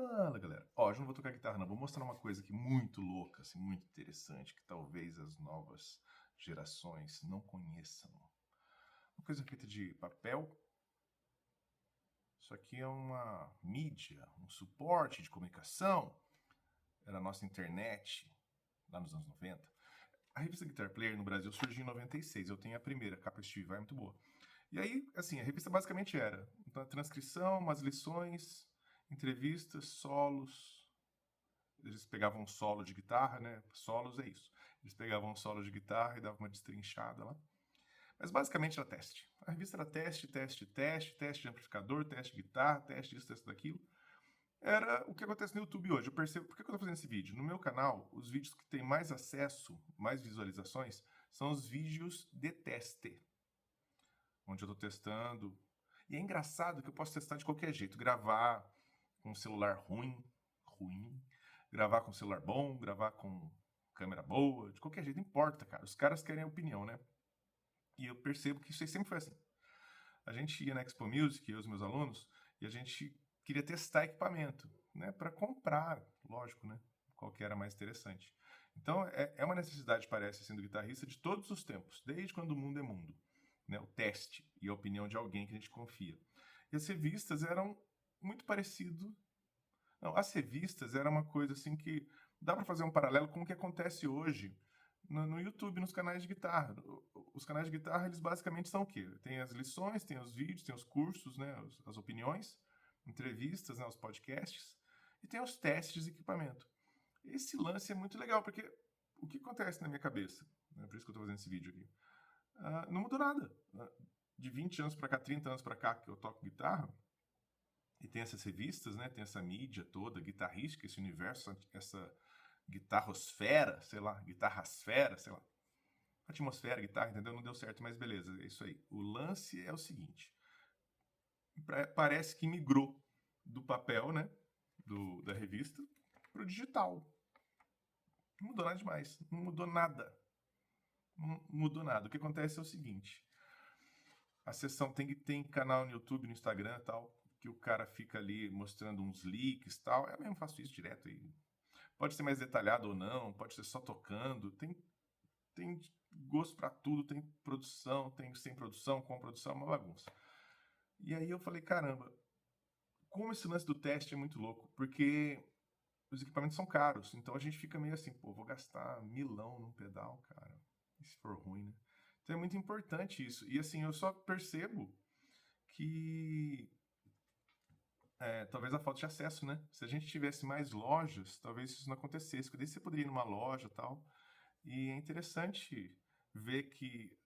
Fala, galera. Ó, hoje eu não vou tocar guitarra, não. Vou mostrar uma coisa aqui muito louca, assim, muito interessante, que talvez as novas gerações não conheçam. Uma coisa feita de papel. Isso aqui é uma mídia, um suporte de comunicação. Era a nossa internet, lá nos anos 90. A revista Guitar Player no Brasil surgiu em 96. Eu tenho a primeira, capa Steve Vai, muito boa. E aí, assim, a revista basicamente era uma transcrição, umas lições, entrevistas, solos. Eles pegavam um solo de guitarra, né? Solos é isso. Eles pegavam um solo de guitarra e davam uma destrinchada lá. Mas basicamente era teste. A revista era teste, teste, teste, teste de amplificador, teste de guitarra, teste disso, teste daquilo. Era o que acontece no YouTube hoje. Eu percebo. Por que eu estou fazendo esse vídeo? No meu canal, os vídeos que têm mais acesso, mais visualizações, são os vídeos de teste. Onde eu estou testando. E é engraçado que eu posso testar de qualquer jeito. Gravar com um celular ruim, gravar com celular bom, gravar com câmera boa, de qualquer jeito, não importa, cara. Os caras querem a opinião, né? E eu percebo que isso aí sempre foi assim. A gente ia na Expo Music, eu e os meus alunos, e a gente queria testar equipamento, né? Para comprar, lógico, né? Qual que era mais interessante. Então, é uma necessidade, parece, assim, do guitarrista de todos os tempos, desde quando o mundo é mundo. Né? O teste e a opinião de alguém que a gente confia. E as revistas eram muito parecido. Não, as revistas era uma coisa assim que dá para fazer um paralelo com o que acontece hoje no YouTube, nos canais de guitarra. Os canais de guitarra, eles basicamente são o quê? Tem as lições, tem os vídeos, tem os cursos, né, as opiniões, entrevistas, né, os podcasts, e tem os testes de equipamento. Esse lance é muito legal, porque o que acontece na minha cabeça? Né, por isso que eu estou fazendo esse vídeo aqui. Não mudou nada. De 20 anos para cá, 30 anos para cá que eu toco guitarra, e tem essas revistas, né? Tem essa mídia toda guitarrística, esse universo, essa guitarrosfera, sei lá, guitarrasfera, sei lá. Atmosfera, guitarra, entendeu? Não deu certo, mas beleza, é isso aí. O lance é o seguinte: parece que migrou do papel, né? Da revista, para o digital. Não mudou nada demais. Não mudou nada. Não mudou nada. O que acontece é o seguinte: a sessão tem canal no YouTube, no Instagram e tal, que o cara fica ali mostrando uns leaks e tal. Eu mesmo faço isso direto aí. Pode ser mais detalhado ou não, pode ser só tocando. Tem gosto para tudo, tem produção, tem sem produção, com produção, é uma bagunça. E aí eu falei, caramba, como esse lance do teste é muito louco, porque os equipamentos são caros, então a gente fica meio assim, pô, vou gastar milão num pedal, cara, e se for ruim, né? Então é muito importante isso. E assim, eu só percebo que talvez a falta de acesso, né? Se a gente tivesse mais lojas, talvez isso não acontecesse. Porque daí você poderia ir numa loja e tal. E é interessante ver que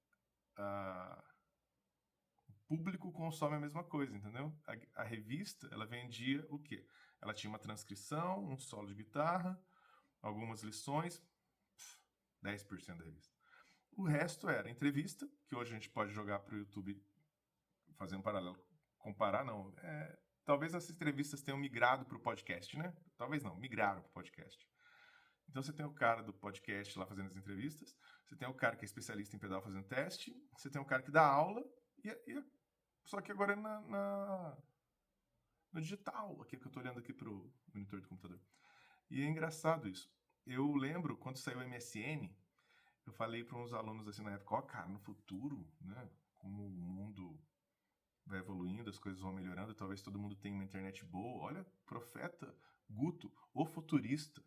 o público consome a mesma coisa, entendeu? A revista, ela vendia o quê? Ela tinha uma transcrição, um solo de guitarra, algumas lições, 10% da revista. O resto era entrevista, que hoje a gente pode jogar para o YouTube, fazer um paralelo, comparar, não. Talvez essas entrevistas tenham migrado para o podcast, né? Talvez não, migraram para o podcast. Então você tem o cara do podcast lá fazendo as entrevistas, você tem o cara que é especialista em pedal fazendo teste, você tem o cara que dá aula, só que agora é no digital, aqui que eu estou olhando aqui para o monitor do computador. E é engraçado isso. Eu lembro, quando saiu o MSN, eu falei para uns alunos assim na época, ó, cara, no futuro, né, como o mundo vai evoluindo, as coisas vão melhorando, talvez todo mundo tenha uma internet boa. Olha, profeta Guto, o futurista.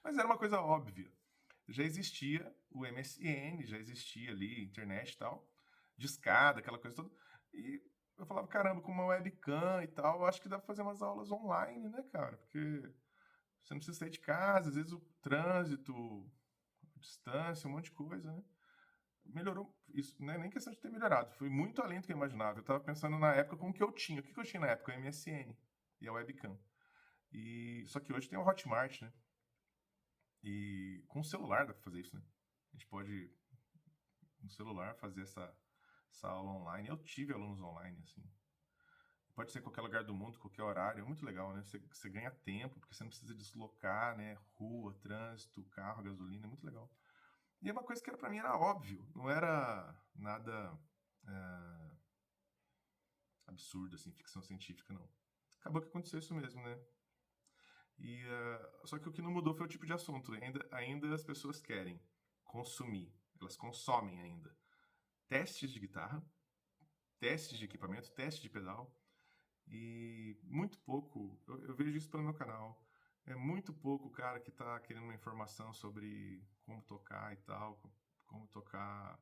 Mas era uma coisa óbvia. Já existia o MSN, já existia ali internet e tal, discada, aquela coisa toda. E eu falava, caramba, com uma webcam e tal, eu acho que dá pra fazer umas aulas online, né, cara? Porque você não precisa sair de casa, às vezes o trânsito, a distância, um monte de coisa, né? Melhorou, isso não é nem questão de ter melhorado, foi muito além do que eu imaginava. Eu tava pensando na época com o que eu tinha. O que eu tinha na época? O MSN e a webcam. Só que hoje tem o Hotmart, né? E com o celular dá pra fazer isso, né? A gente pode, no celular, fazer essa aula online. Eu tive alunos online, assim. Pode ser em qualquer lugar do mundo, qualquer horário. É muito legal, né? Você ganha tempo, porque você não precisa deslocar, né? Rua, trânsito, carro, gasolina. É muito legal. E é uma coisa que para mim era óbvio. Não era nada absurdo, assim, ficção científica, não. acabou que aconteceu isso mesmo, né? Só que o que não mudou foi o tipo de assunto. Ainda as pessoas querem consumir, elas consomem ainda testes de guitarra, testes de equipamento, testes de pedal, e muito pouco, eu vejo isso pelo meu canal, é muito pouco o cara que tá querendo uma informação sobre como tocar e tal, como tocar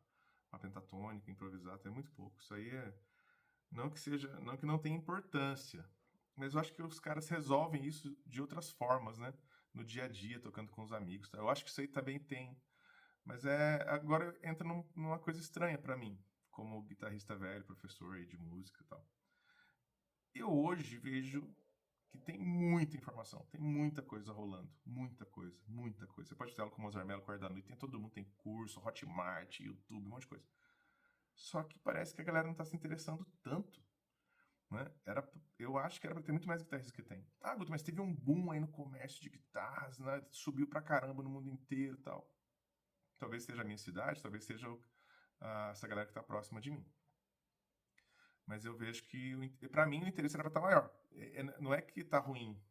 uma pentatônica, improvisado, é muito pouco. Isso aí não que não tenha importância, mas eu acho que os caras resolvem isso de outras formas, né? No dia a dia, tocando com os amigos, tá? Eu acho que isso aí também tem, mas agora entra numa coisa estranha pra mim, como guitarrista velho, professor aí de música e tal. Eu hoje vejo que tem muita informação, tem muita coisa rolando, muita coisa, muita coisa. Você pode ter aula com o Mozart Mello, Corda da Noite, tem todo mundo, tem curso, Hotmart, YouTube, um monte de coisa. Só que parece que a galera não tá se interessando tanto, né? Eu acho que era pra ter muito mais guitarristas que tem. Ah, Guto, mas teve um boom aí no comércio de guitarras, né? Subiu pra caramba no mundo inteiro e tal. Talvez seja a minha cidade, talvez seja essa galera que tá próxima de mim. Mas eu vejo que, pra mim, o interesse era pra estar maior. Não é que tá ruim.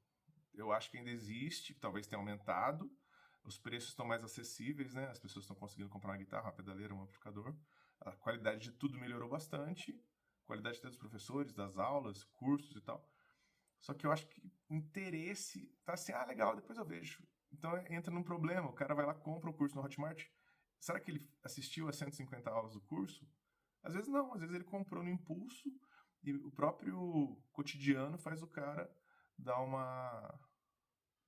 Eu acho que ainda existe, talvez tenha aumentado. Os preços estão mais acessíveis, né? As pessoas estão conseguindo comprar uma guitarra, uma pedaleira, um amplificador. A qualidade de tudo melhorou bastante. A qualidade dos professores, das aulas, cursos e tal. Só que eu acho que o interesse tá assim, legal, depois eu vejo. Então entra num problema, o cara vai lá, compra o curso no Hotmart. Será que ele assistiu a 150 aulas do curso? Às vezes não, às vezes ele comprou no impulso e o próprio cotidiano faz o cara dar uma...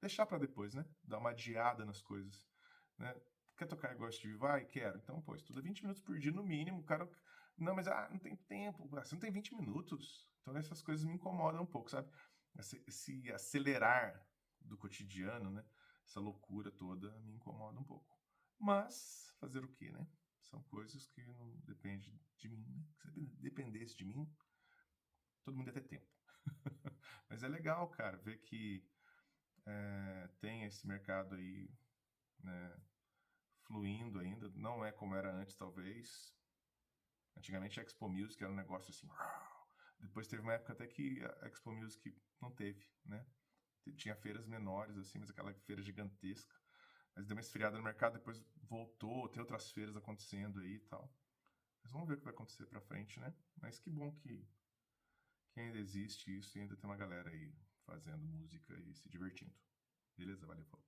deixar pra depois, né? Dar uma adiada nas coisas, né? Quer tocar igual Steve Vai? Quero. Então, pô, estuda 20 minutos por dia no mínimo. O cara... Não, mas não tem tempo. Você não tem 20 minutos. Então essas coisas me incomodam um pouco, sabe? Esse acelerar do cotidiano, né? Essa loucura toda me incomoda um pouco. Mas, fazer o quê, né? São coisas que não dependem de mim, né? Se dependesse de mim, todo mundo ia ter tempo. Mas é legal, cara, ver que tem esse mercado aí, né, fluindo ainda. Não é como era antes, talvez. Antigamente a Expo Music era um negócio assim. Depois teve uma época até que a Expo Music não teve, né? Tinha feiras menores, assim, mas aquela feira gigantesca. Mas deu uma esfriada no mercado, depois voltou, tem outras feiras acontecendo aí e tal. Mas vamos ver o que vai acontecer pra frente, né? Mas que bom que ainda existe isso e ainda tem uma galera aí fazendo música e se divertindo. Beleza? Valeu, falou.